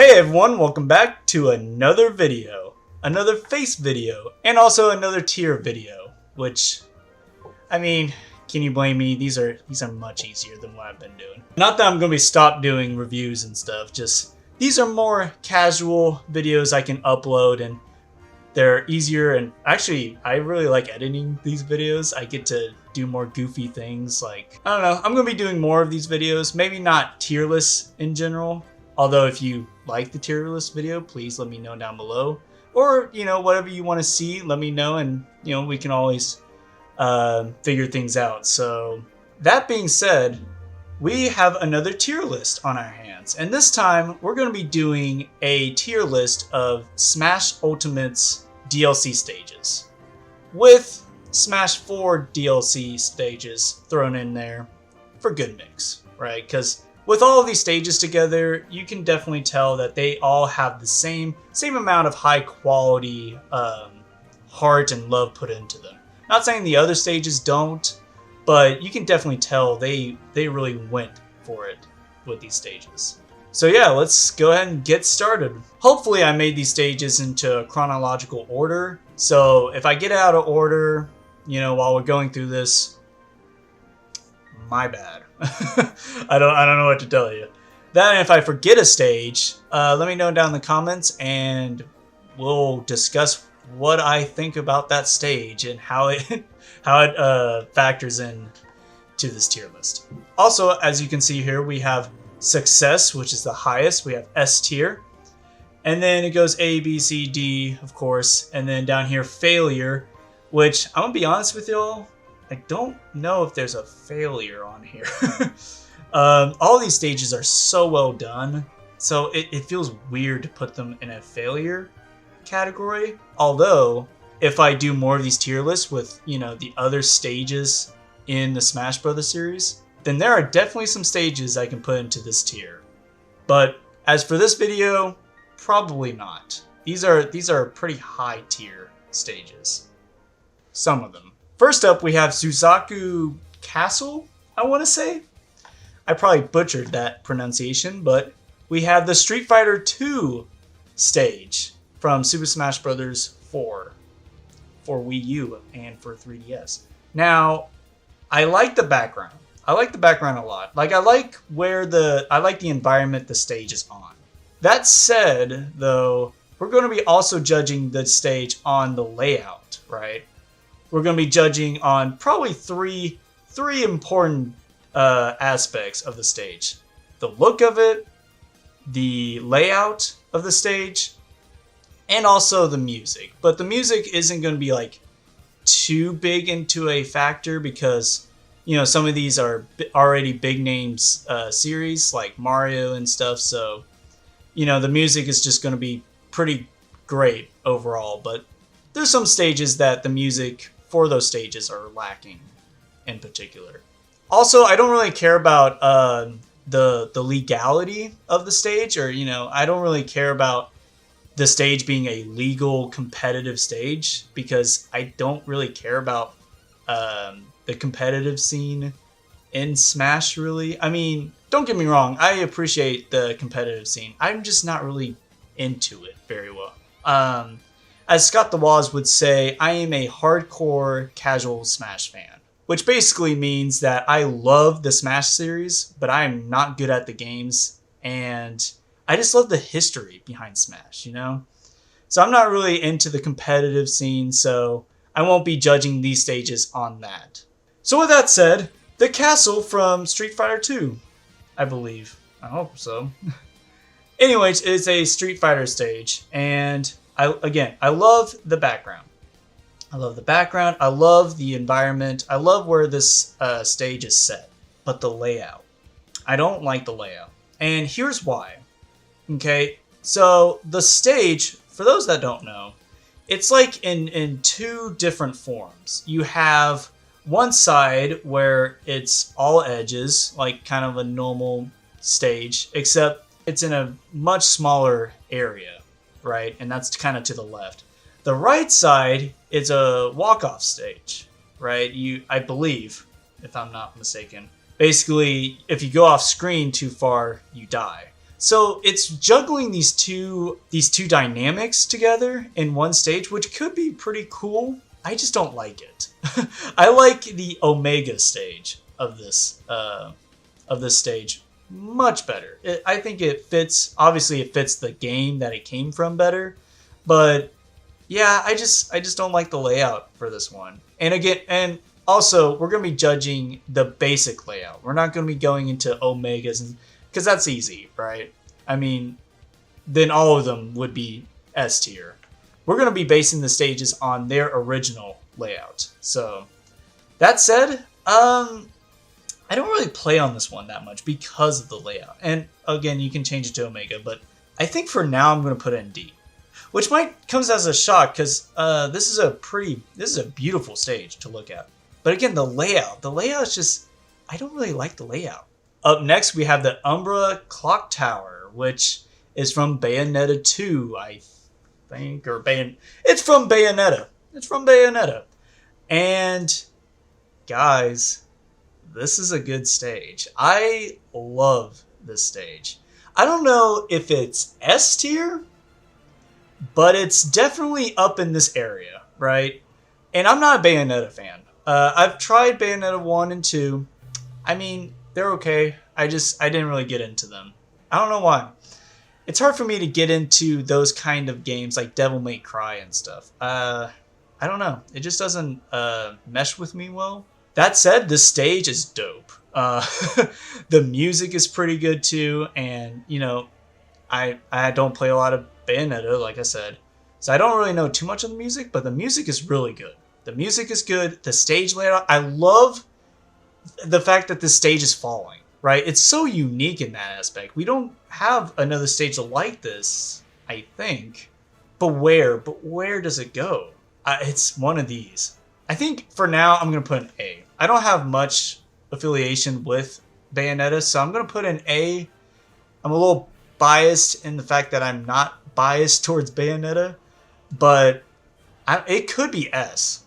Hey everyone, welcome back to another video. Another face video, and also another tier video, which, I mean, can you blame me? These are much easier than what I've been doing. Not that I'm going to be stopped doing reviews and stuff, just these are more casual videos I can upload and they're easier, and actually I really like editing these videos. I get to do more goofy things, like, I don't know, I'm going to be doing more of these videos, maybe not tier lists in general. Although if you like the tier list video, please let me know down below. Or, you know, whatever you want to see, let me know, and, you know, we can always figure things out. So, that being said, we have another tier list on our hands. And this time, we're going to be doing a tier list of Smash Ultimate's DLC stages. With Smash 4 DLC stages thrown in there for good mix, right? Because with all of these stages together, you can definitely tell that they all have the same amount of high quality heart and love put into them. Not saying the other stages don't, but you can definitely tell they really went for it with these stages. So yeah, let's go ahead and get started. Hopefully I made these stages into a chronological order. So if I get out of order, you know, while we're going through this, my bad. I don't know what to tell you. Then if I forget a stage, let me know down in the comments and we'll discuss what I think about that stage and how it factors in to this tier list. Also, as you can see here, we have Success, which is the highest. We have S tier. And then it goes A, B, C, D, of course. And then down here, Failure, which I'm going to be honest with y'all, I don't know if there's a failure on here. All these stages are so well done, so it feels weird to put them in a failure category. Although, if I do more of these tier lists with, you know, the other stages in the Smash Brothers series, then there are definitely some stages I can put into this tier. But as for this video, probably not. These are pretty high tier stages. Some of them. First up, we have Suzaku Castle, I want to say. I probably butchered that pronunciation, but we have the Street Fighter 2 stage from Super Smash Bros. 4 for Wii U and for 3DS. Now, I like the background. I like the background a lot. Like, I like the environment the stage is on. That said, though, we're going to be also judging the stage on the layout, right? We're going to be judging on probably three important aspects of the stage. The look of it, the layout of the stage, and also the music. But the music isn't going to be like too big into a factor because, you know, some of these are already big names series like Mario and stuff. So, you know, the music is just going to be pretty great overall. But there's some stages that the music for those stages are lacking in particular. Also, I don't really care about the legality of the stage, or, you know, I don't really care about the stage being a legal competitive stage because I don't really care about the competitive scene in Smash, really. I mean, don't get me wrong, I appreciate the competitive scene. I'm just not really into it very well. As Scott the Woz would say, I am a hardcore casual Smash fan. Which basically means that I love the Smash series, but I am not good at the games. And I just love the history behind Smash, you know? So I'm not really into the competitive scene, so I won't be judging these stages on that. So with that said, the castle from Street Fighter 2, I believe. I hope so. Anyways, it's a Street Fighter stage, and I love the background. I love the background. I love the environment. I love where this stage is set. But the layout. I don't like the layout. And here's why. Okay, so the stage, for those that don't know, it's like in two different forms. You have one side where it's all edges, like kind of a normal stage, except it's in a much smaller area. Right, and that's kind of to the left. The right side is a walk-off stage, right? I believe, if I'm not mistaken. Basically, if you go off screen too far, you die. So it's juggling these two dynamics together in one stage, which could be pretty cool. I just don't like it. I like the Omega stage of this stage much better. I think it fits. Obviously, it fits the game that it came from better. But yeah, I just don't like the layout for this one. And again, and also we're gonna be judging the basic layout. We're not gonna be going into Omegas, and because that's easy, right? I mean, then all of them would be S tier. We're gonna be basing the stages on their original layout. So that said, I don't really play on this one that much because of the layout. And again, you can change it to Omega, but I think for now I'm going to put it in D. Which might comes as a shock because this is a beautiful stage to look at. But again, the layout is just, I don't really like the layout. Up next, we have the Umbra Clock Tower, which is from Bayonetta 2, I think, it's from Bayonetta. It's from Bayonetta. And guys, this is a good stage. I love this stage. I don't know if it's S tier, but it's definitely up in this area, right? And I'm not a Bayonetta fan. I've tried Bayonetta 1 and 2. I mean, they're okay. I didn't really get into them. I don't know why. It's hard for me to get into those kind of games like Devil May Cry and stuff. I don't know. It just doesn't mesh with me well. That said, this stage is dope. The music is pretty good too, and you know, I don't play a lot of Bayonetta, like I said, so I don't really know too much of the music, but the music is really good. The music is good. The stage layout, I love the fact that the stage is falling, right? It's so unique in that aspect. We don't have another stage like this, I think. But where does it go? It's one of these. I think for now, I'm going to put an A. I don't have much affiliation with Bayonetta, so I'm going to put an A. I'm a little biased in the fact that I'm not biased towards Bayonetta, but it could be S.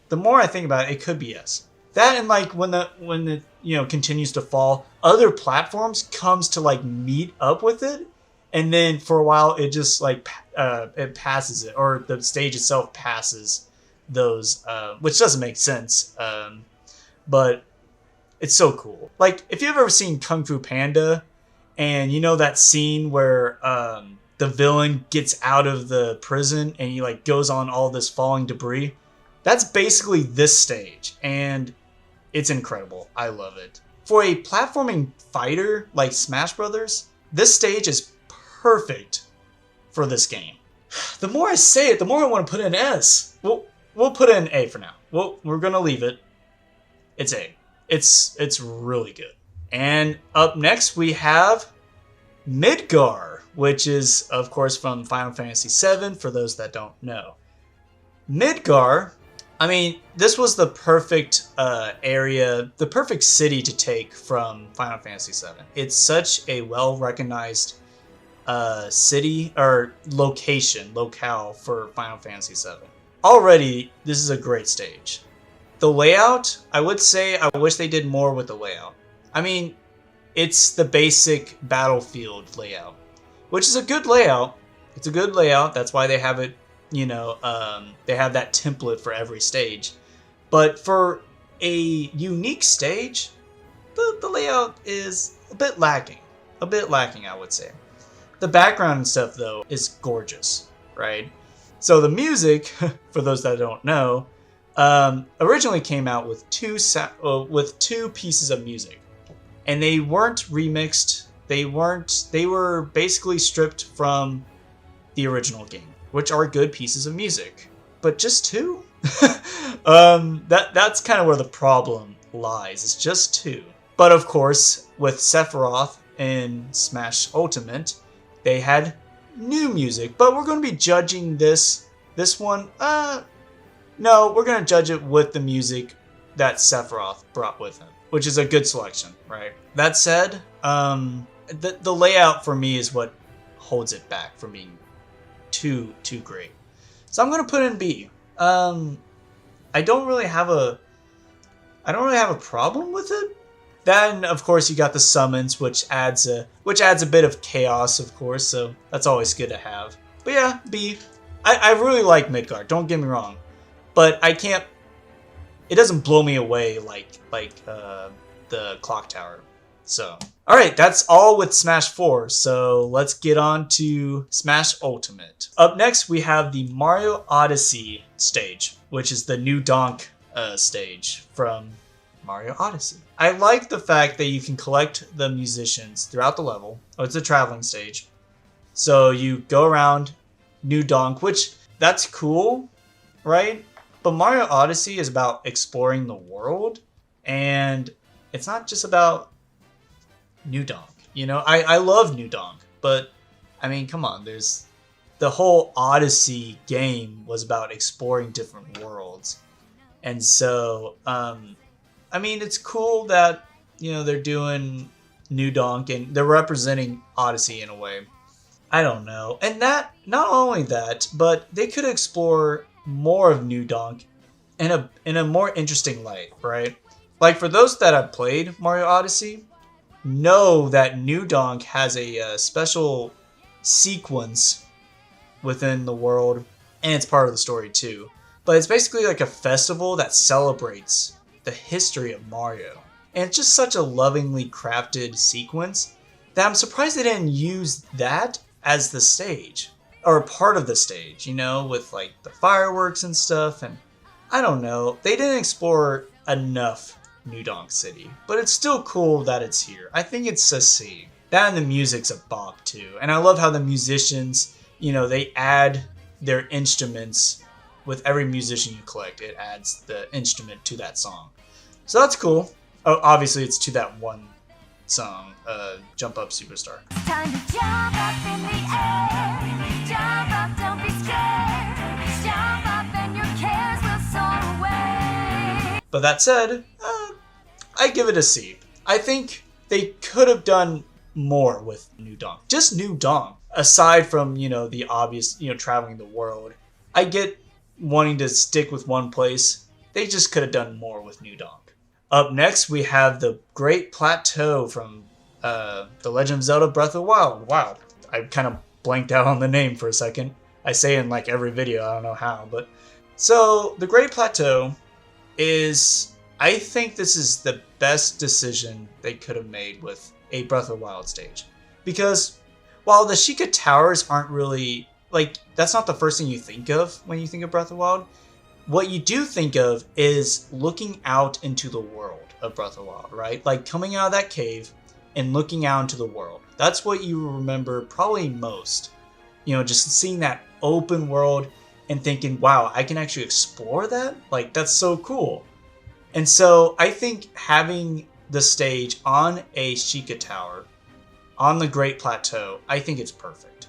The more I think about it, it could be S. That and like when the continues to fall, other platforms comes to like meet up with it, and then for a while it just like it passes it, or the stage itself passes those, which doesn't make sense, but it's so cool. Like if you've ever seen Kung Fu Panda, and you know that scene where the villain gets out of the prison and he like goes on all this falling debris, that's basically this stage, and it's incredible. I love it. For a platforming fighter like Smash Brothers, this stage is perfect for this game. The more I say it, the more I want to put in S. We'll put in A for now. We're gonna leave it. It's A. It's really good. And up next we have Midgar, which is of course from Final Fantasy VII. For those that don't know, Midgar. I mean, this was the perfect area, the perfect city to take from Final Fantasy VII. It's such a well-recognized city or locale for Final Fantasy VII. Already, this is a great stage. The layout, I would say I wish they did more with the layout. I mean, it's the basic battlefield layout, which is a good layout. It's a good layout. That's why they have it. They have that template for every stage. But for a unique stage, the layout is a bit lacking. A bit lacking, I would say. The background and stuff, though, is gorgeous, right? So the music, for those that don't know, originally came out with two pieces of music. And they weren't remixed. They were basically stripped from the original game, which are good pieces of music, but just two? That's kind of where the problem lies. It's just two. But of course, with Sephiroth in Smash Ultimate, they had new music. But we're going to be judging this one. No, we're going to judge it with the music that Sephiroth brought with him, which is a good selection, right? That said, the layout for me is what holds it back from being too great. So I'm gonna put in B. I don't really have a problem with it. Then, of course, you got the summons, which adds a bit of chaos, of course. So that's always good to have. But yeah, B. I really like Midgar. Don't get me wrong, but I can't. It doesn't blow me away like the Clock Tower. So, all right, that's all with Smash 4. So let's get on to Smash Ultimate. Up next, we have the Mario Odyssey stage, which is the new Donk stage from Mario Odyssey. I like the fact that you can collect the musicians throughout the level. Oh, it's a traveling stage. So you go around New Donk, which that's cool, right? But Mario Odyssey is about exploring the world, and it's not just about New Donk. You know, I love New Donk, but I mean, come on, there's the whole Odyssey game was about exploring different worlds. And so, I mean, it's cool that, you know, they're doing New Donk and they're representing Odyssey in a way. I don't know. And that, not only that, but they could explore more of New Donk in a more interesting light, right? Like, for those that have played Mario Odyssey, know that New Donk has a special sequence within the world, and it's part of the story too. But it's basically like a festival that celebrates the history of Mario. And it's just such a lovingly crafted sequence that I'm surprised they didn't use that as the stage. Or part of the stage, you know, with like the fireworks and stuff. And I don't know, they didn't explore enough New Donk City. But it's still cool that it's here. I think it's a C. That and the music's a bop too. And I love how the musicians, you know, they add their instruments with every musician you collect. It adds the instrument to that song. So that's cool. Oh, obviously it's to that one song, Jump Up Superstar. Time to jump up in the air. Jump up, don't be scared. Jump up and your cares will soar away. But that said, I give it a C. I think they could have done more with New Donk. Just New Donk. Aside from, you know, the obvious, you know, traveling the world. I get wanting to stick with one place. They just could have done more with New Donk. Up next, we have the Great Plateau from The Legend of Zelda Breath of the Wild. Wow, I kind of blanked out on the name for a second. I say in like every video, I don't know how, but... So, the Great Plateau is... I think this is the best decision they could have made with a Breath of the Wild stage. Because while the Sheikah Towers aren't really... Like, that's not the first thing you think of when you think of Breath of the Wild. What you do think of is looking out into the world of Breath of the Wild, right? Like coming out of that cave and looking out into the world. That's what you remember probably most. You know, just seeing that open world and thinking, wow, I can actually explore that? Like, that's so cool. And so I think having the stage on a Sheikah Tower, on the Great Plateau, I think it's perfect.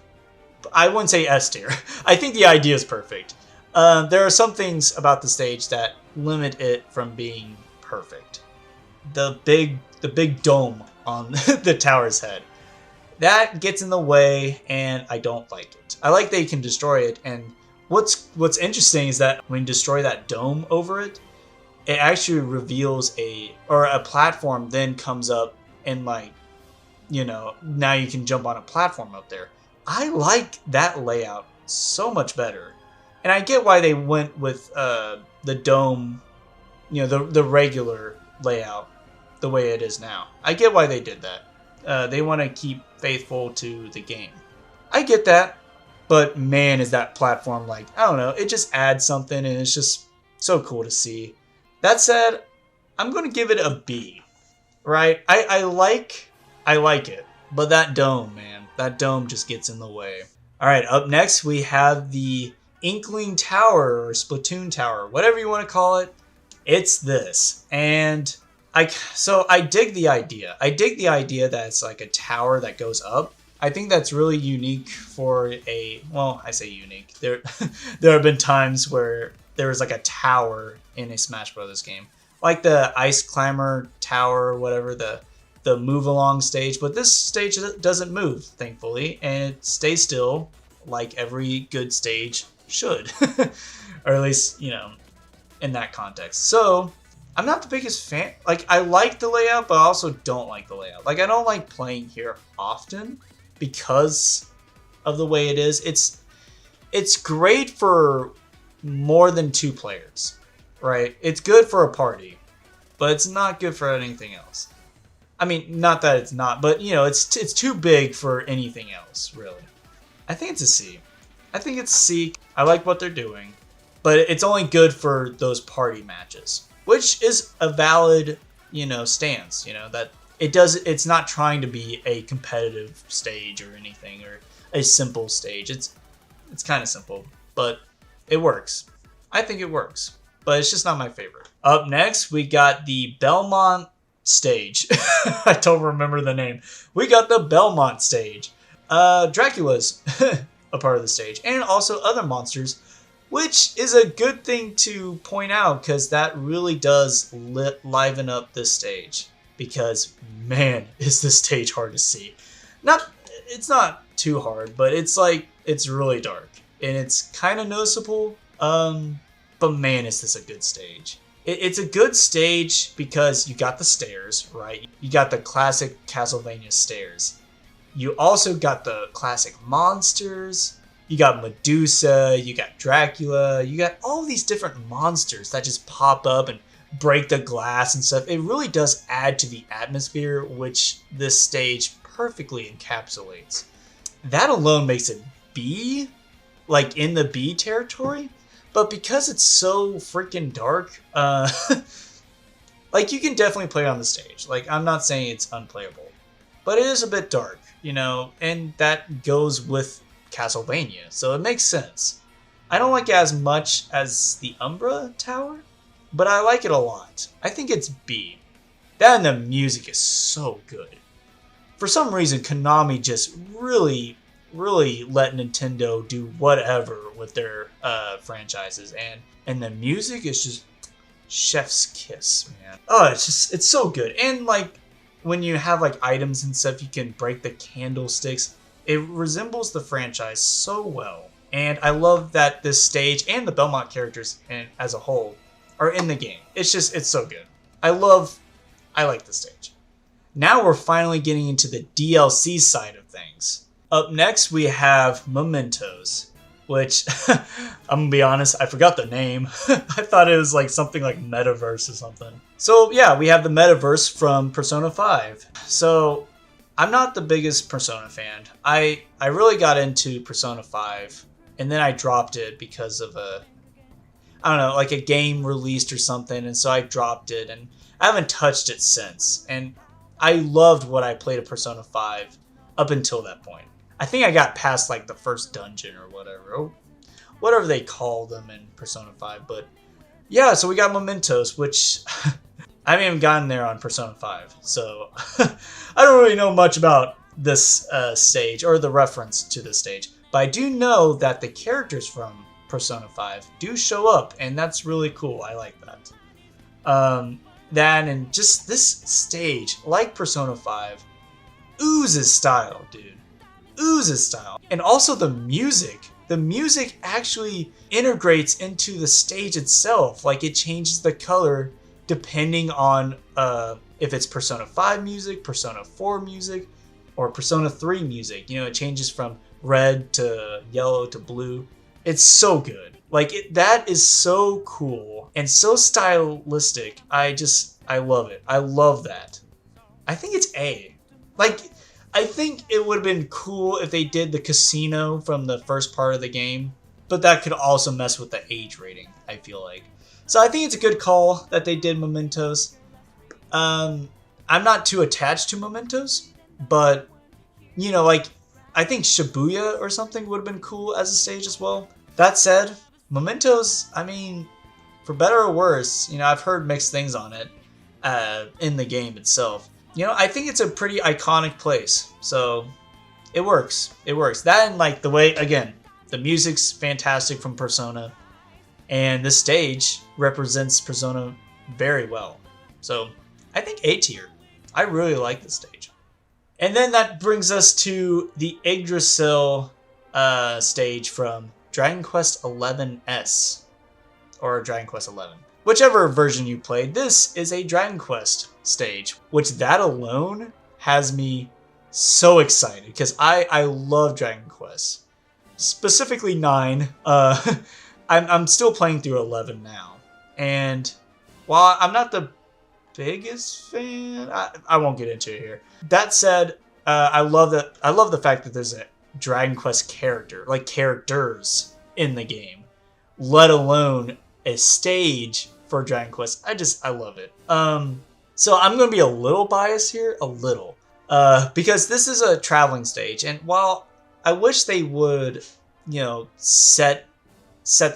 I wouldn't say S tier. I think the idea is perfect. There are some things about the stage that limit it from being perfect. The big dome on the tower's head. That gets in the way, and I don't like it. I like that you can destroy it, and what's interesting is that when you destroy that dome over it, it actually reveals a platform then comes up and, like, you know, now you can jump on a platform up there. I like that layout so much better. And I get why they went with the dome, you know, the regular layout, the way it is now. I get why they did that. They want to keep faithful to the game. I get that. But man, is that platform, like, I don't know, it just adds something and it's just so cool to see. That said, I'm going to give it a B, right? I like it. But that dome, man, that dome just gets in the way. All right, up next we have the Inkling Tower or Splatoon Tower, whatever you want to call it. It's this. And I dig the idea. I dig the idea that it's like a tower that goes up. I think that's really unique for well, I say unique. There have been times where there was like a tower in a Smash Brothers game. Like the Ice Climber Tower or whatever, the move along stage. But this stage doesn't move, thankfully, and it stays still like every good stage should. Or at least, you know, in that context. So I'm not the biggest fan. Like, I like the layout, but I also don't like the layout. Like, I don't like playing here often because of the way it is. It's great for more than 2 players, right? It's good for a party, but it's not good for anything else. I mean, not that it's not, but you know, it's too big for anything else, really. I think it's a C. I think it's C. I like what they're doing, but it's only good for those party matches, which is a valid, you know, stance. You know that it's not trying to be a competitive stage or anything or a simple stage. It's kind of simple, but it works. I think it works, but it's just not my favorite. Up next, we got the Belmont stage. I don't remember the name. We got the Belmont stage. Dracula's a part of the stage, and also other monsters, which is a good thing to point out because that really does liven up this stage. Because man, is this stage hard to see. It's not too hard, but it's really dark and it's kind of noticeable. But man, is this a good stage. It's a good stage because you got the stairs, right? You got the classic Castlevania stairs. You also got the classic monsters. You got Medusa, you got Dracula, you got all these different monsters that just pop up and break the glass and stuff. It really does add to the atmosphere, which this stage perfectly encapsulates. That alone makes it B, like in the B territory. But because it's so freaking dark, like you can definitely play it on the stage. Like I'm not saying it's unplayable, but it is a bit dark, you know, and that goes with Castlevania, so it makes sense. I don't like it as much as the Umbra Tower, but I like it a lot. I think it's B. That and the music is so good. For some reason, Konami just really let Nintendo do whatever with their franchises, and the music is just chef's kiss, man. Oh, it's so good. And like when you have like items and stuff, you can break the candlesticks. It resembles the franchise so well. And I love that this stage and the Belmont characters and as a whole are in the game. It's so good. I like the stage. Now we're finally getting into the DLC side of things. Up next, we have Mementos, which, I'm gonna be honest, I forgot the name. I thought it was like something like Metaverse or something. So yeah, we have the Metaverse from Persona 5. So I'm not the biggest Persona fan. I really got into Persona 5, and then I dropped it because of like a game released or something, and so I dropped it, and I haven't touched it since. And I loved what I played of Persona 5 up until that point. I think I got past like the first dungeon or whatever they call them in Persona 5. But yeah, so we got Mementos, which I haven't even gotten there on Persona 5. So I don't really know much about this stage or the reference to this stage. But I do know that the characters from Persona 5 do show up, and that's really cool. I like that. That and just this stage, like Persona 5, oozes style, dude. Oozes style. And also the music. The music actually integrates into the stage itself. Like it changes the color depending on if it's Persona 5 music, Persona 4 music, or Persona 3 music. You know, it changes from red to yellow to blue. It's so good. Like that is so cool and so stylistic. I love it. I love that. I think it's A. Like, I think it would have been cool if they did the casino from the first part of the game, but that could also mess with the age rating, I feel like. So I think it's a good call that they did Mementos. I'm not too attached to Mementos, but, you know, like, I think Shibuya or something would have been cool as a stage as well. That said, Mementos, I mean, for better or worse, you know, I've heard mixed things on it in the game itself. You know, I think it's a pretty iconic place, so it works. It works. That and, like, the way, again, the music's fantastic from Persona, and this stage represents Persona very well. So, I think A tier. I really like this stage. And then that brings us to the Yggdrasil stage from Dragon Quest XI-S, or Dragon Quest XI. whichever version you played, this is a Dragon Quest stage, which that alone has me so excited because I love Dragon Quest, specifically 9. I'm still playing through 11 now, and while I'm not the biggest fan, I won't get into it here. That said, I love the fact that there's a Dragon Quest characters in the game, let alone a stage for Dragon Quest. I love it. So I'm gonna be a little biased here, because this is a traveling stage, and while I wish they would, set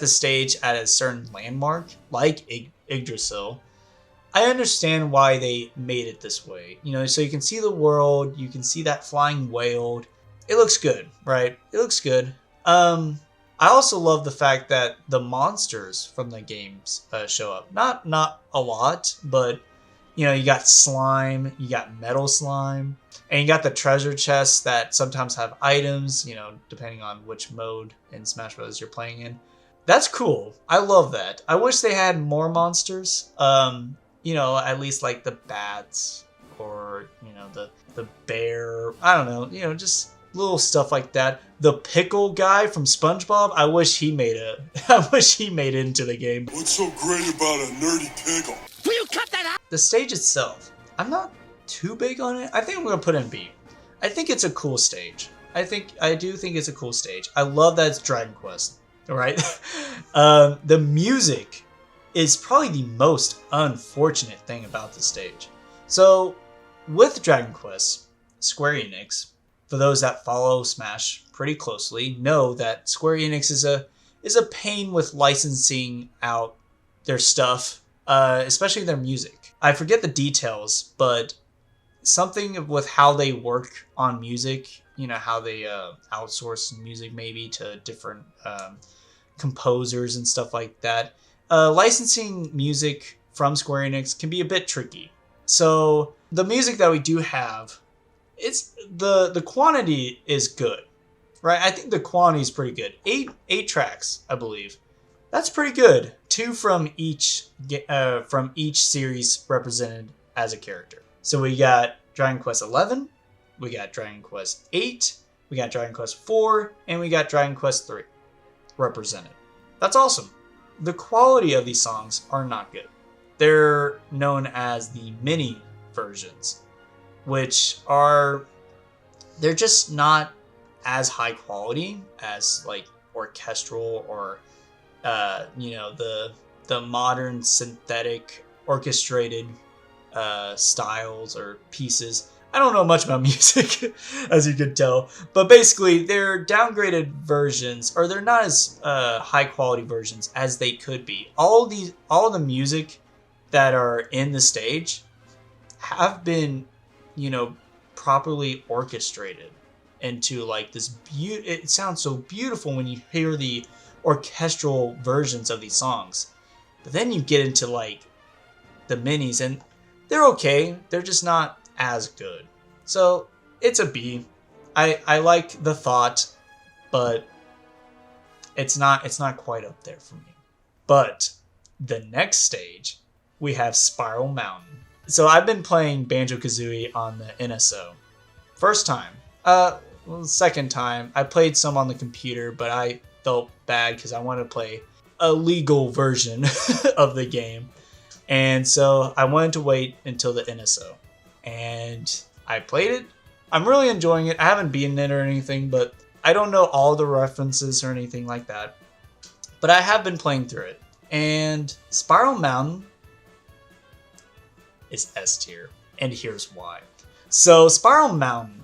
the stage at a certain landmark like Yggdrasil, I understand why they made it this way. So you can see the world, you can see that flying whale. It looks good, right? It looks good. I also love the fact that the monsters from the games show up. Not a lot, but you got slime, you got metal slime, and you got the treasure chests that sometimes have items, depending on which mode in Smash Bros. You're playing in. That's cool. I love that. I wish they had more monsters. At least like the bats or, the bear. I don't know, just little stuff like that. The pickle guy from SpongeBob, I wish he made it into the game. What's so great about a nerdy pickle? Will you cut that out? The stage itself, I'm not too big on it. I think I'm gonna put in B. I think it's a cool stage. I do think it's a cool stage. I love that it's Dragon Quest. Right? The music is probably the most unfortunate thing about the stage. So, with Dragon Quest, Square Enix, for those that follow Smash pretty closely, know that Square Enix is a pain with licensing out their stuff, especially their music. I forget the details, but something with how they work on music, how they outsource music maybe to different composers and stuff like that. Licensing music from Square Enix can be a bit tricky. So the music that we do have, it's the quantity is good, right? I think the quantity is pretty good. Eight tracks, I believe. That's pretty good. 2 from each series represented as a character. So we got Dragon Quest 11, we got Dragon Quest 8, we got Dragon Quest 4, and we got Dragon Quest 3 represented. That's awesome. The quality of these songs are not good. They're known as the mini versions, which they're just not as high quality as like orchestral or the modern synthetic orchestrated styles or pieces. I don't know much about music, as you could tell, but basically they're downgraded versions, or they're not as high quality versions as they could be. All the music that are in the stage have been, properly orchestrated into like this it sounds so beautiful when you hear the orchestral versions of these songs. But then you get into like the minis and they're okay, they're just not as good. So it's a B. I like the thought, but it's not quite up there for me. But the next stage, we have Spiral Mountain. So I've been playing Banjo-Kazooie on the NSO. First time. Second time. I played some on the computer, but I felt bad because I wanted to play a legal version of the game. And so I wanted to wait until the NSO. And I played it. I'm really enjoying it. I haven't beaten it or anything, but I don't know all the references or anything like that. But I have been playing through it. And Spiral Mountain is S tier. And here's why. So Spiral Mountain,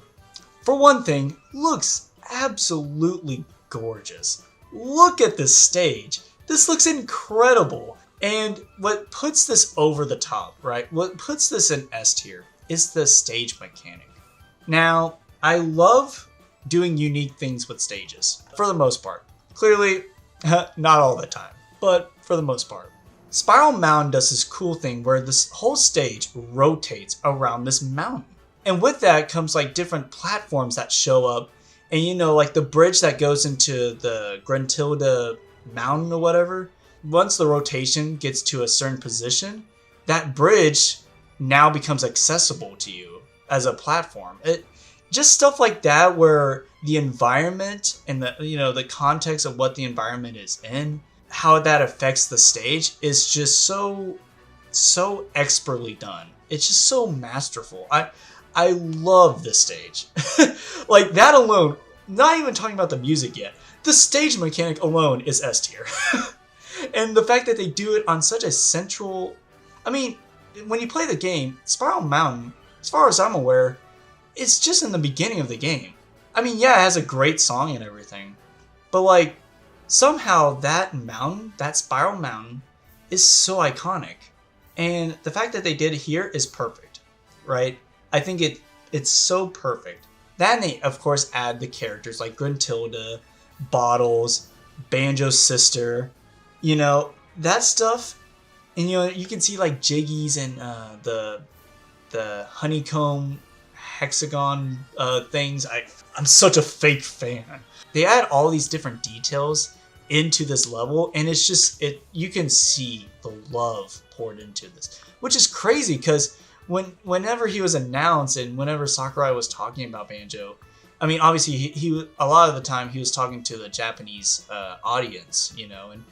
for one thing, looks absolutely gorgeous. Look at this stage. This looks incredible. And what puts this over the top, right? What puts this in S tier is the stage mechanic. Now, I love doing unique things with stages, for the most part. Clearly, not all the time, but for the most part. Spiral Mountain does this cool thing where this whole stage rotates around this mountain. And with that comes like different platforms that show up. And like the bridge that goes into the Gruntilda Mountain or whatever, once the rotation gets to a certain position, that bridge now becomes accessible to you as a platform. Just stuff like that, where the environment and the context of what the environment is in, how that affects the stage, is just so expertly done. It's just so masterful. I love this stage. Like that alone, not even talking about the music yet. The stage mechanic alone is S tier. And the fact that they do it on such a central... I mean, when you play the game, Spiral Mountain, as far as I'm aware, it's just in the beginning of the game. I mean, yeah, it has a great song and everything. But like, somehow that mountain, that Spiral Mountain, is so iconic. And the fact that they did it here is perfect, right? I think it's so perfect. Then they, of course, add the characters like Gruntilda, Bottles, Banjo's sister, that stuff. And you can see like Jiggies and the honeycomb hexagon things. I'm such a fake fan. They add all these different details into this level, and it's just you can see the love poured into this, which is crazy because whenever he was announced and whenever Sakurai was talking about Banjo, I mean, obviously he a lot of the time he was talking to the Japanese audience, and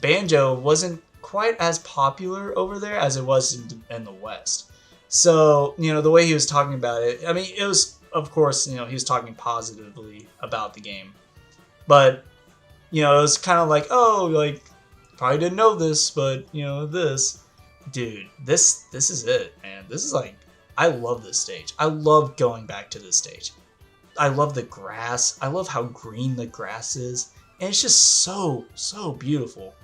Banjo wasn't quite as popular over there as it was in the West. So, the way he was talking about it, I mean, it was, of course, he was talking positively about the game. But, it was kind of like, oh, like, probably didn't know this, but, this. Dude, this is it, man. This is like, I love this stage. I love going back to this stage. I love the grass. I love how green the grass is. And it's just so, so beautiful.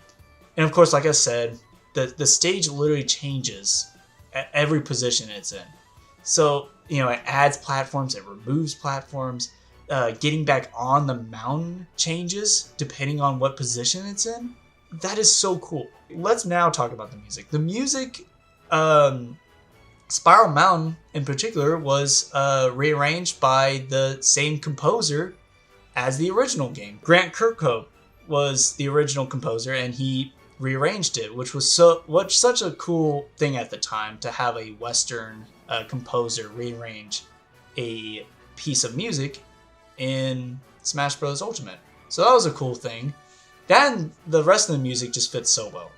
And of course, like I said, the stage literally changes at every position it's in. So, it adds platforms, it removes platforms. Getting back on the mountain changes depending on what position it's in. That is so cool. Let's now talk about the music. The music, Spiral Mountain in particular, was rearranged by the same composer as the original game. Grant Kirkhope was the original composer, and he rearranged it, which was such a cool thing at the time, to have a Western composer rearrange a piece of music in Smash Bros. Ultimate. So that was a cool thing. Then the rest of the music just fits so well.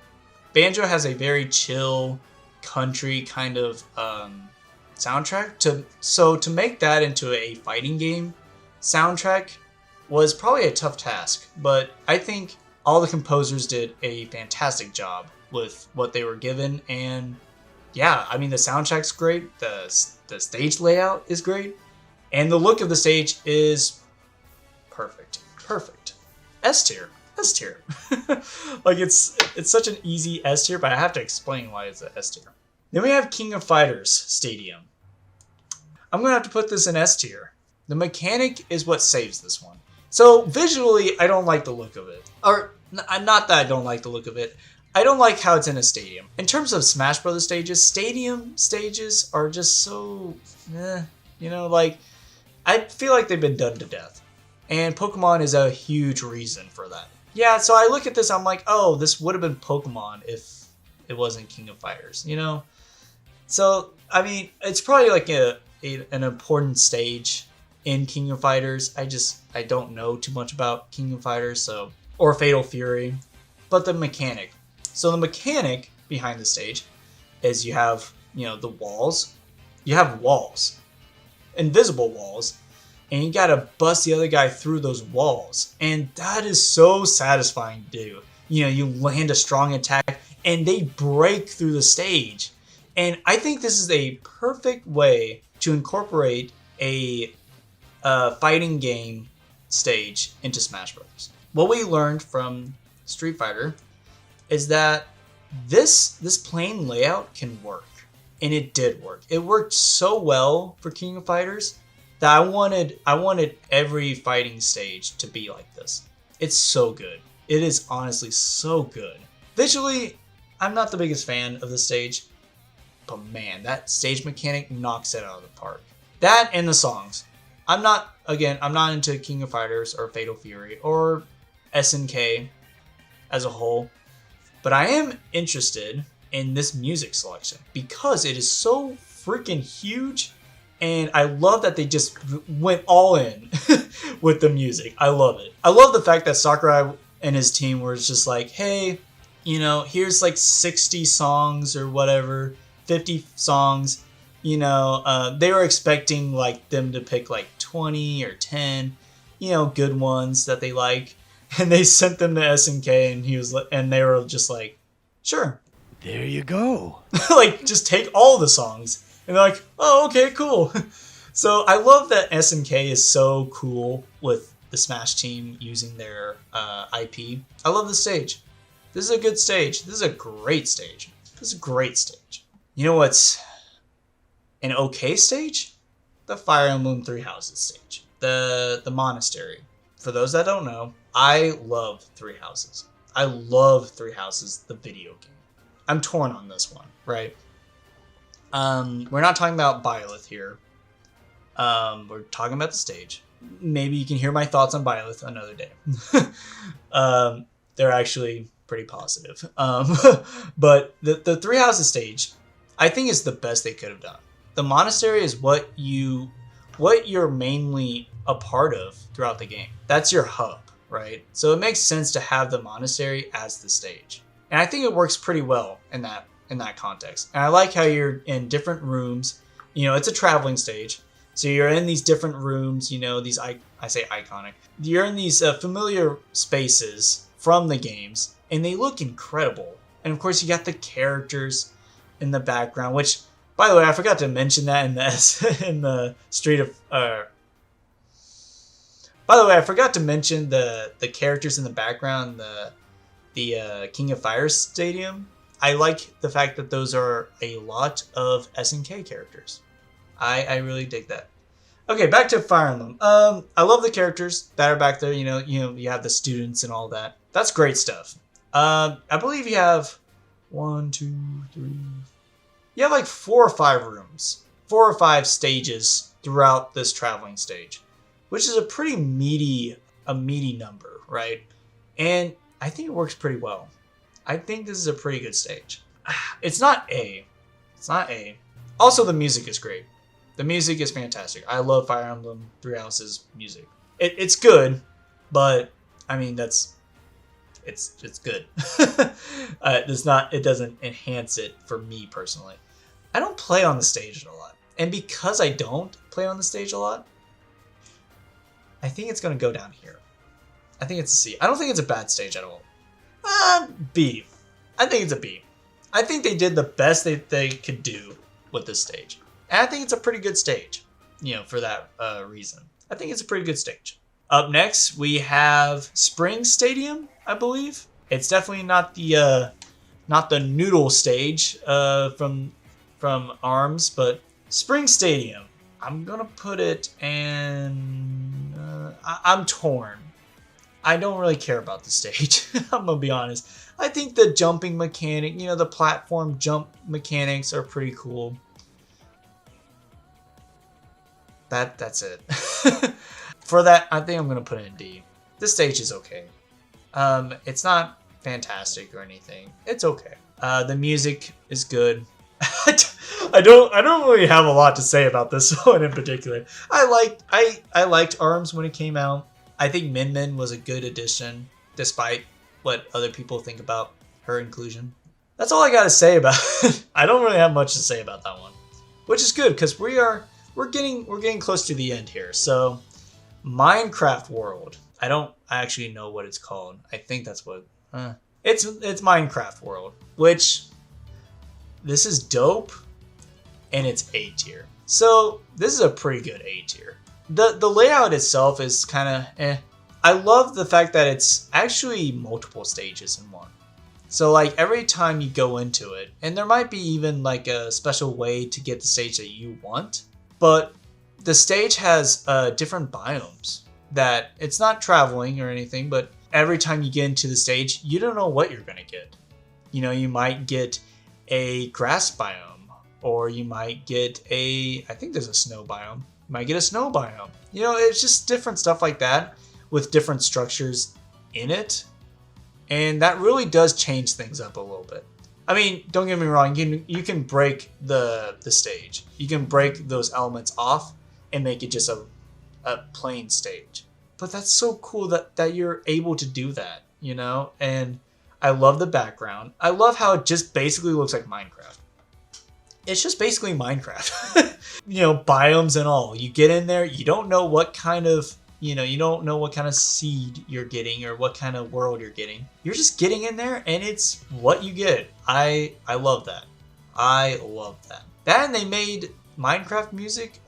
Banjo has a very chill, country kind of soundtrack. To make that into a fighting game soundtrack was probably a tough task, but I think all the composers did a fantastic job with what they were given. And yeah, I mean, the soundtrack's great, the stage layout is great, and the look of the stage is perfect. S tier. Like, it's such an easy S tier, but I have to explain why it's an S tier. Then we have King of Fighters Stadium. I'm going to have to put this in S tier. The mechanic is what saves this one. So visually, I don't like the look of it. Or, not that I don't like the look of it. I don't like how it's in a stadium. In terms of Smash Bros. Stages, stadium stages are just so... like, I feel like they've been done to death. And Pokemon is a huge reason for that. Yeah, so I look at this, I'm like, oh, this would have been Pokemon if it wasn't King of Fighters, So, I mean, it's probably like an important stage in King of Fighters. I don't know too much about King of Fighters, or Fatal Fury. But the mechanic. So the mechanic behind the stage is you have, the walls. You have walls. Invisible walls. And you gotta bust the other guy through those walls. And that is so satisfying to do. You land a strong attack and they break through the stage. And I think this is a perfect way to incorporate a fighting game stage into Smash Bros. What we learned from Street Fighter is that this plain layout can work. And it did work. It worked so well for King of Fighters that I wanted every fighting stage to be like this. It's so good. It is honestly so good. Visually, I'm not the biggest fan of the stage, but man, that stage mechanic knocks it out of the park. That and the songs. I'm not into King of Fighters or Fatal Fury or SNK as a whole. But I am interested in this music selection because it is so freaking huge, and I love that they just went all in with the music. I love it. I love the fact that Sakurai and his team were just like, hey, you know, here's like 60 songs or whatever, 50 songs. You know, they were expecting like them to pick like 20 or 10, you know, good ones that they like, and they sent them to SNK, and they were just like, sure. There you go. Like, just take all the songs. And they're like, oh, okay, cool. So I love that SNK is so cool with the Smash team using their IP. I love the stage. This is a good stage. This is a great stage. This is a great stage. You know what's an okay stage? The Fire Emblem Three Houses stage. The monastery. For those that don't know, I love Three Houses. I love Three Houses, the video game. I'm torn on this one, right? We're not talking about Byleth here. We're talking about the stage. Maybe you can hear my thoughts on Byleth another day. They're actually pretty positive. But the Three Houses stage, I think, is the best they could have done. The monastery is what you're mainly a part of throughout the game. That's your hub, right? So it makes sense to have the monastery as the stage. And I think it works pretty well in that context. And I like how you're in different rooms. You know, it's a traveling stage. So you're in these different rooms, you know, these, I say iconic. You're in these familiar spaces from the games, and they look incredible. And of course, you got the characters in the background, which, by the way, I forgot to mention that in the Street of... By the way, I forgot to mention the characters in the background, the King of Fire Stadium. I like the fact that those are a lot of SNK characters. I really dig that. Okay, back to Fire Emblem. I love the characters that are back there. You know, you have the students and all that. That's great stuff. I believe you have 1, 2, 3. You have like 4 or 5 rooms, 4 or 5 stages throughout this traveling stage, which is a pretty meaty number, right? And I think it works pretty well. I think this is a pretty good stage. It's not A. It's not A. Also, the music is great. The music is fantastic. I love Fire Emblem Three Houses music. It's good, but I mean it's good. It doesn't enhance it for me personally. I don't play on the stage a lot, and because I don't play on the stage a lot, I think it's gonna go down here. I think it's a C. I don't think it's a bad stage at all. B. I think it's a B. I think they did the best they could do with this stage. And I think it's a pretty good stage, you know, for that reason. I think it's a pretty good stage. Up next, we have Spring Stadium, I believe. It's definitely not the noodle stage from ARMS, but Spring Stadium. I'm gonna put it in. I'm torn. I don't really care about the stage. I'm gonna be honest. I think the jumping mechanic, you know, the platform jump mechanics are pretty cool. That's it. For that, I think I'm gonna put it in D. This stage is okay. It's not fantastic or anything. It's okay. The music is good. I don't really have a lot to say about this one in particular. I liked ARMS when it came out. I think Min Min was a good addition, despite what other people think about her inclusion. That's all I gotta say about it. I don't really have much to say about that one, which is good because we're getting close to the end here. So, Minecraft World. I actually know what it's called. I think that's what. It's Minecraft World, which this is dope, and it's A tier. So this is a pretty good A tier. The layout itself is kind of eh. I love the fact that it's actually multiple stages in one. So like every time you go into it, and there might be even like a special way to get the stage that you want, but the stage has different biomes that it's not traveling or anything, but every time you get into the stage, you don't know what you're gonna get. You know, you might get a grass biome, or you might get I think there's a snow biome. You might get a snow biome. You know, it's just different stuff like that with different structures in it. And that really does change things up a little bit. I mean, don't get me wrong, you can break the stage. You can break those elements off and make it just a plain stage. But that's so cool that you're able to do that, you know? And I love the background. I love how it just basically looks like Minecraft. It's just basically Minecraft. You know, biomes and all. You get in there, you don't know what kind of, you don't know what kind of seed you're getting or what kind of world you're getting. You're just getting in there and it's what you get. I love that. I love that. That and they made Minecraft music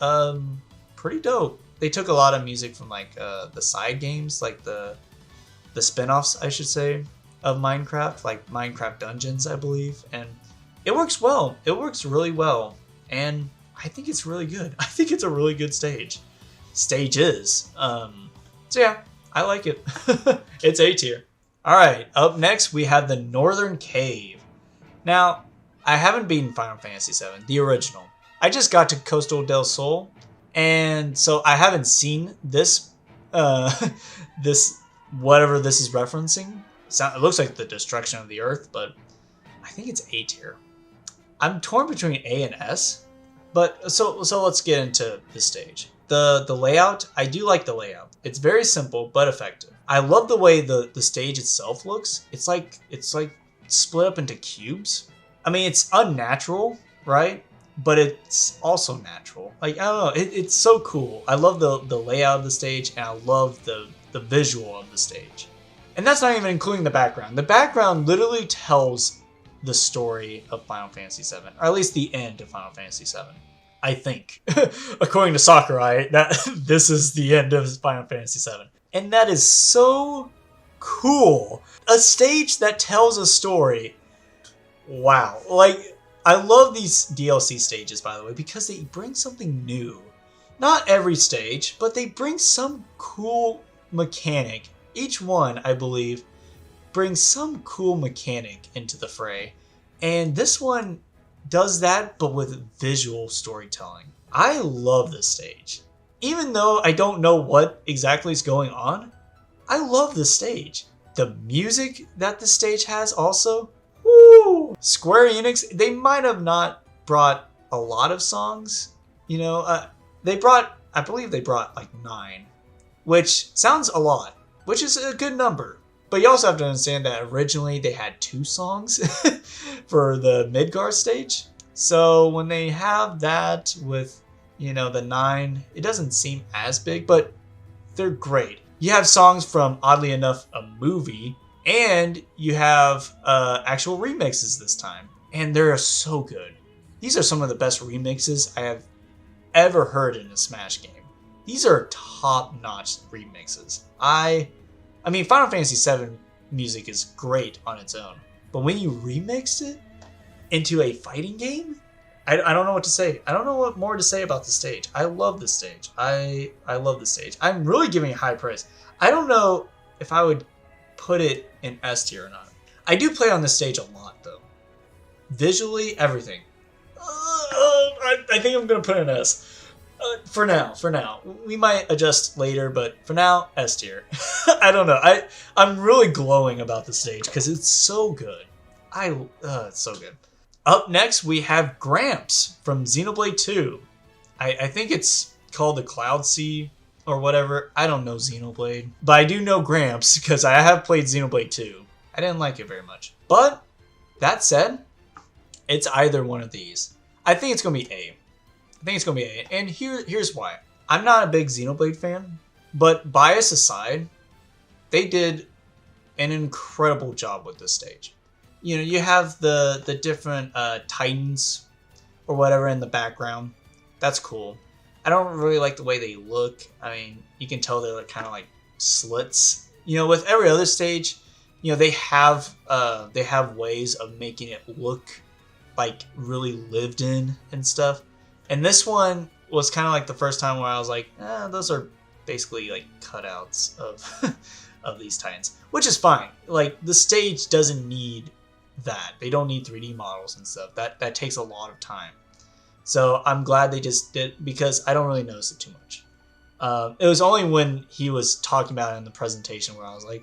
pretty dope. They took a lot of music from like the side games, like the spin-offs, I should say, of Minecraft, like Minecraft Dungeons, I believe, and it works well. It works really well, and I think it's really good. I think it's a really good stage. Stages. So yeah, I like it. It's A tier. All right, up next we have the Northern Cave. Now, I haven't beaten Final Fantasy VII, the original. I just got to Costa del Sol, and so I haven't seen this, this whatever this is referencing. It looks like the destruction of the Earth, but I think it's A tier. I'm torn between A and S, but so let's get into the stage. The layout, I do like the layout. It's very simple but effective. I love the way the stage itself looks. It's like split up into cubes. I mean, it's unnatural, right? But it's also natural. Like, I don't know, it's so cool. I love the layout of the stage, and I love the visual of the stage. And that's not even including the background. The background literally tells the story of Final Fantasy VII, or at least the end of Final Fantasy VII. I think, according to Sakurai, that this is the end of Final Fantasy VII. And that is so cool. A stage that tells a story. Wow. Like, I love these DLC stages, by the way, because they bring something new. Not every stage, but they bring some cool mechanic. Each one, I believe, brings some cool mechanic into the fray. And this one does that, but with visual storytelling. I love this stage. Even though I don't know what exactly is going on, I love this stage. The music that the stage has also, woo! Square Enix, they might have not brought a lot of songs. You know, I believe they brought like 9, which sounds a lot, which is a good number. But you also have to understand that originally they had 2 songs for the Midgar stage. So when they have that with, the 9, it doesn't seem as big, but they're great. You have songs from, oddly enough, a movie, and you have actual remixes this time. And they're so good. These are some of the best remixes I have ever heard in a Smash game. These are top-notch remixes. I mean, Final Fantasy VII music is great on its own, but when you remix it into a fighting game, I don't know what to say. I don't know what more to say about the stage. I love the stage. I love the stage. I'm really giving it high praise. I don't know if I would put it in S tier or not. I do play on this stage a lot, though. Visually, everything. I think I'm going to put it in S. For now. We might adjust later, but for now, S tier. I don't know. I'm really glowing about the stage because it's so good. It's so good. Up next, we have Gramps from Xenoblade 2. I think it's called the Cloud Sea or whatever. I don't know Xenoblade, but I do know Gramps because I have played Xenoblade 2. I didn't like it very much. But that said, it's either one of these. I think it's going to be A. And here's why. I'm not a big Xenoblade fan, but bias aside, they did an incredible job with this stage. You have the different titans or whatever in the background. That's cool. I don't really like the way they look. I mean, you can tell they're like kind of like slits. With every other stage, they have ways of making it look like really lived in and stuff. And this one was kind of like the first time where I was like, those are basically like cutouts of these titans, which is fine. Like, the stage doesn't need that. They don't need 3D models and stuff. That takes a lot of time. So I'm glad they just did, because I don't really notice it too much. It was only when he was talking about it in the presentation where I was like,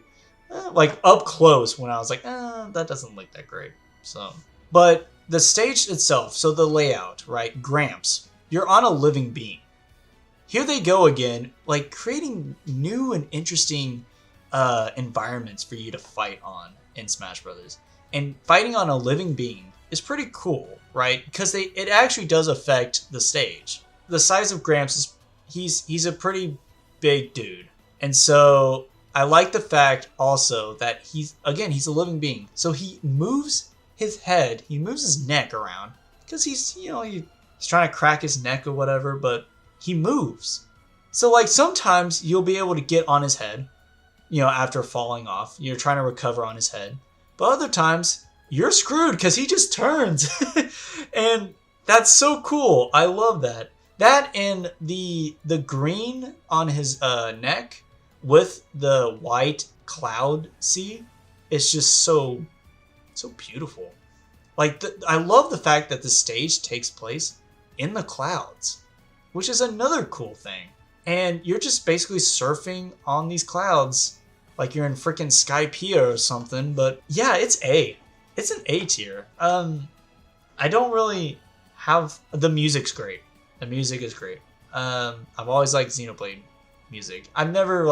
like up close when I was like, that doesn't look that great. So, but the stage itself, so the layout, right? Gramps, you're on a living being. Here they go again, like creating new and interesting environments for you to fight on in Smash Brothers. And fighting on a living being is pretty cool, right? Because it actually does affect the stage. The size of Gramps is he's a pretty big dude, and so I like the fact also that he's a living being. So he moves his head, he moves his neck around because he's trying to crack his neck or whatever, but he moves. So like sometimes you'll be able to get on his head, after falling off. You're trying to recover on his head. But other times you're screwed because he just turns. And that's so cool. I love that. That and the green on his neck with the white cloud sea is just so beautiful. Like I love the fact that the stage takes place in the clouds, which is another cool thing. And you're just basically surfing on these clouds like you're in freaking Skypiea or something. But yeah, it's an A tier. I don't really have the music's great. The music is great. I've always liked Xenoblade music. I've never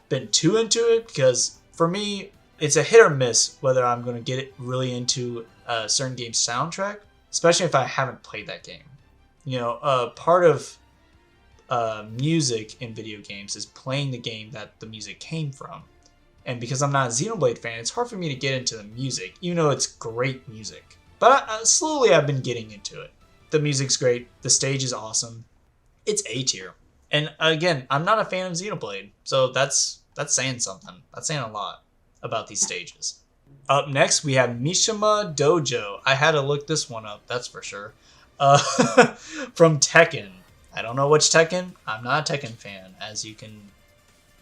been too into it because for me it's a hit or miss whether I'm going to get it really into a certain game's soundtrack, especially if I haven't played that game. Part of music in video games is playing the game that the music came from. And because I'm not a Xenoblade fan, it's hard for me to get into the music, even though it's great music. But slowly I've been getting into it. The music's great. The stage is awesome. It's A tier. And again, I'm not a fan of Xenoblade, so that's saying something. That's saying a lot about these stages. Up next, we have Mishima Dojo. I had to look this one up, that's for sure. From Tekken. I don't know which Tekken. I'm not a Tekken fan, as you can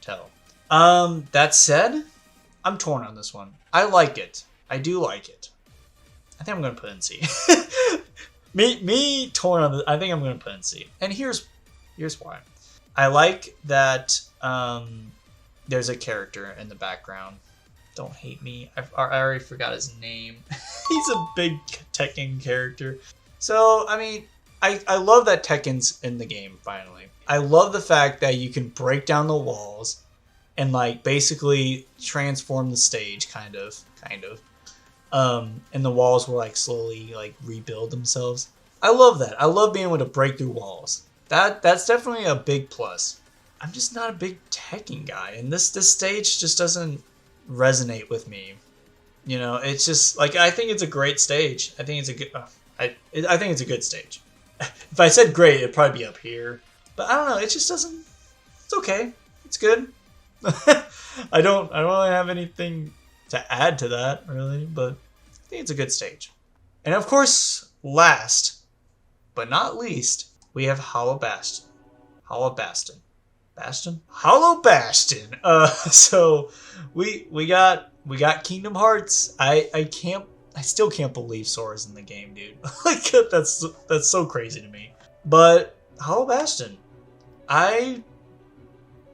tell. That said, I'm torn on this one. I like it. I do like it. I think I'm gonna put it in C. me torn on this. I think I'm gonna put it in C. And here's why. I like that there's a character in the background. Don't hate me. I already forgot his name. He's a big Tekken character. So, I mean, I love that Tekken's in the game, finally. I love the fact that you can break down the walls and, basically transform the stage, kind of. And the walls will, slowly, rebuild themselves. I love that. I love being able to break through walls. That's definitely a big plus. I'm just not a big Tekken guy, and this stage just doesn't resonate with me. It's just, I think it's a great stage. I think it's a good... I think it's a good stage. If I said great, it'd probably be up here. But I don't know, it just doesn't... It's okay. It's good. I don't really have anything to add to that, really, but I think it's a good stage. And of course, last, but not least, we have Hollow Bastion. Hollow Bastion. Bastion? Hollow Bastion! So, we got Kingdom Hearts. I still can't believe Sora's in the game, dude. That's so crazy to me. But Hollow Bastion, I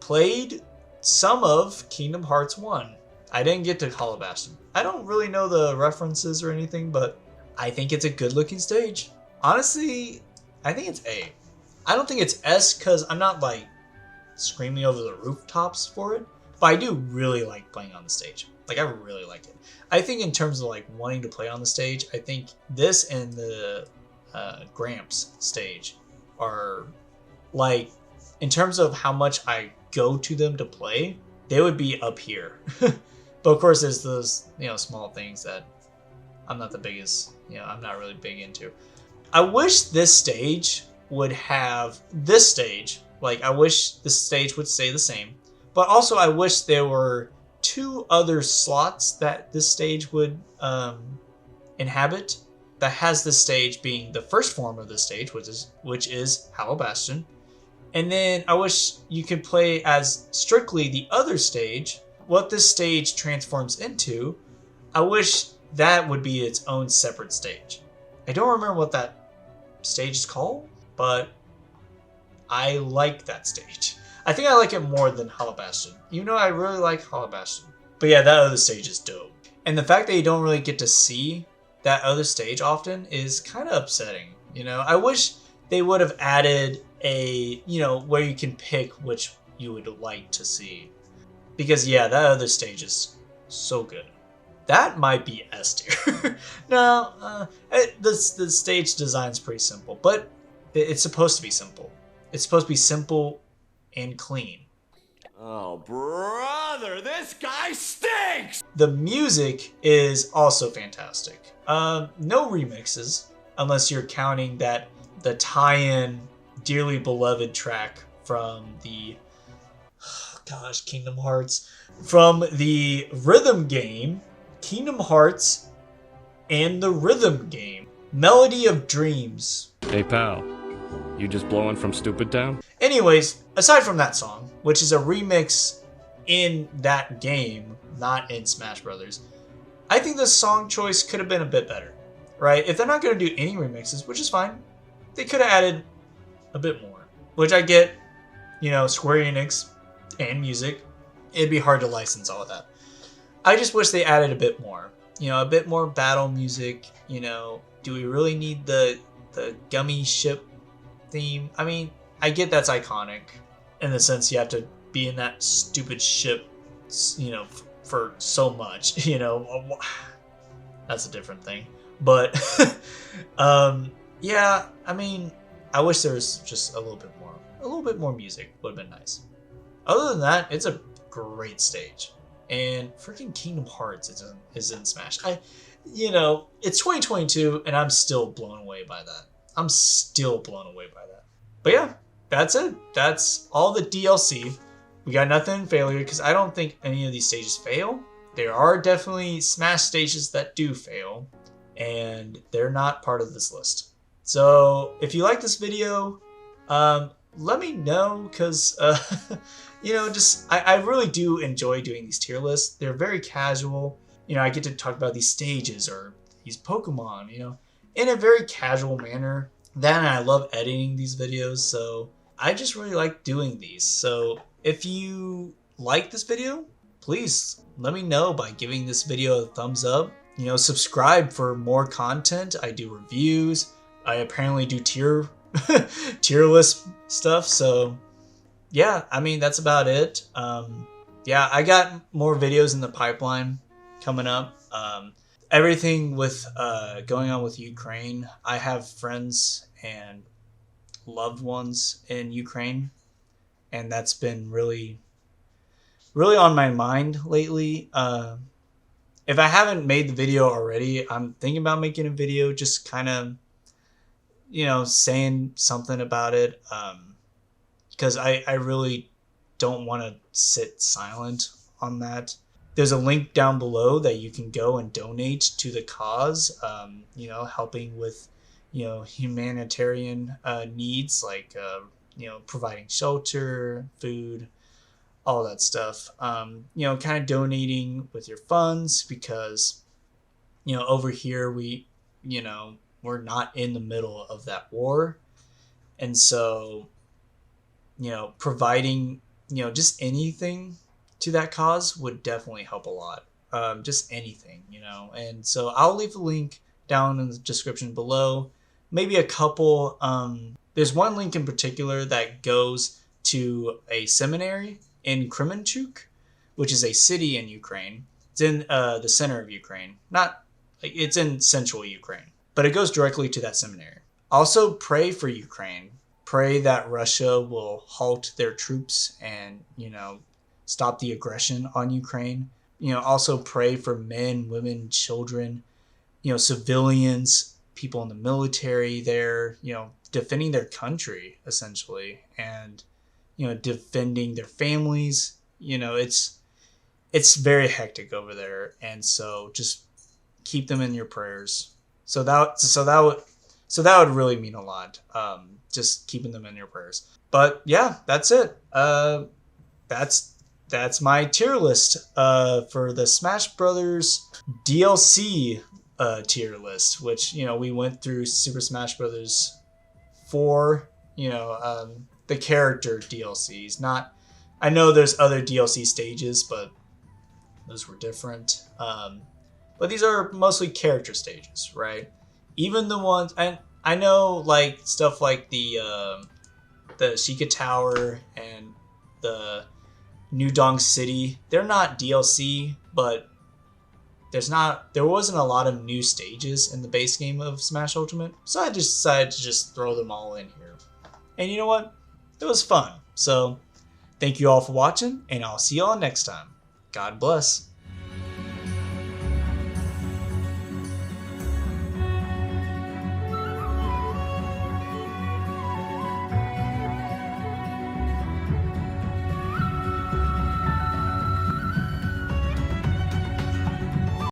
played some of Kingdom Hearts 1. I didn't get to Hollow Bastion. I don't really know the references or anything, but I think it's a good looking stage. Honestly, I think it's A. I don't think it's S because I'm not screaming over the rooftops for it, but I do really like playing on the stage. I really like it. I think in terms of wanting to play on the stage, I think this and the Gramps stage are in terms of how much I go to them to play, they would be up here. But of course there's those small things that I'm not the biggest, I'm not really big into. I wish this stage would have this stage. I wish this stage would stay the same, but also I wish there were 2 other slots that this stage would inhabit, that has this stage being the first form of this stage, which is Hollow Bastion. And then I wish you could play as strictly the other stage, what this stage transforms into. I wish that would be its own separate stage. I don't remember what that stage is called, but I like that stage. I think I like it more than Hollow Bastion. I really like Hollow Bastion. But yeah, that other stage is dope. And the fact that you don't really get to see that other stage often is kind of upsetting. You know, I wish they would have added a, you know, where you can pick which you would like to see. Because yeah, that other stage is so good. That might be S tier. No, the stage design's pretty simple, but it's supposed to be simple. It's supposed to be simple and clean. Oh, brother, this guy stinks! The music is also fantastic. No remixes, unless you're counting the tie-in Dearly Beloved track from the, Kingdom Hearts, from the rhythm game, Kingdom Hearts and the rhythm game, Melody of Dreams. Hey pal, you just blowing from Stupid Town? Anyways, aside from that song, which is a remix in that game, not in Smash Brothers, I think the song choice could have been a bit better, right? If they're not going to do any remixes, which is fine, they could have added a bit more, which I get, you know, Square Enix and music, it'd be hard to license all of that. I just wish they added a bit more, you know, a bit more battle music. You know, do we really need the gummy ship theme? I mean, I get that's iconic in the sense you have to be in that stupid ship, you know, for so much, you know, that's a different thing. But yeah, I mean, I wish there was just a little bit more music would have been nice. Other than that, it's a great stage. And freaking Kingdom Hearts is in Smash. You know, it's 2022 and I'm still blown away by that. But yeah, that's it. That's all the DLC. We got nothing in failure because I don't think any of these stages fail. There are definitely Smash stages that do fail, and they're not part of this list. So if you like this video, let me know, because you know, just I really do enjoy doing these tier lists. They're very casual. You know, I get to talk about these stages or these Pokemon, you know, in a very casual manner. Then I love editing these videos, so I just really like doing these. So if you like this video, please let me know by giving this video a thumbs up. You know, subscribe for more content. I do reviews. I apparently do tier list stuff. So yeah, I mean, that's about it. Yeah, I got more videos in the pipeline coming up. Everything with going on with Ukraine. I have friends and loved ones in Ukraine, and that's been really on my mind lately. If I haven't made the video already, I'm thinking about making a video, just kind of, you know, saying something about it, because I really don't want to sit silent on that. There's a link down below that you can go and donate to the cause, you know, helping with, you know, humanitarian needs, like, you know, providing shelter, food, all that stuff. You know, kind of donating with your funds, because, you know, over here you know, we're not in the middle of that war. And so, you know, providing, you know, just anything to that cause would definitely help a lot. Just anything, you know. And so I'll leave a link down in the description below. Maybe a couple. There's one link in particular that goes to a seminary in Kremenchuk, which is a city in Ukraine. It's in the center of Ukraine. It's in central Ukraine, but it goes directly to that seminary. Also, pray for Ukraine. Pray that Russia will halt their troops and, you know, stop the aggression on Ukraine. You know, also pray for men, women, children, you know, civilians, people in the military there, you know, defending their country, essentially, and, you know, defending their families. You know, it's very hectic over there, and so just keep them in your prayers. So that would really mean a lot. Just keeping them in your prayers. But yeah, that's it. That's my tier list for the Smash Brothers DLC tier list, which, you know, we went through Super Smash Brothers 4, you know, the character DLCs. I know there's other DLC stages, but Those were different. But these are mostly character stages, right? Even the ones, and I know like stuff like the Sheikah Tower and the New Dong City, they're not DLC, but there wasn't a lot of new stages in the base game of Smash Ultimate, so I just decided to just throw them all in here. And you know what? It was fun. So thank you all for watching, and I'll see y'all next time. God bless.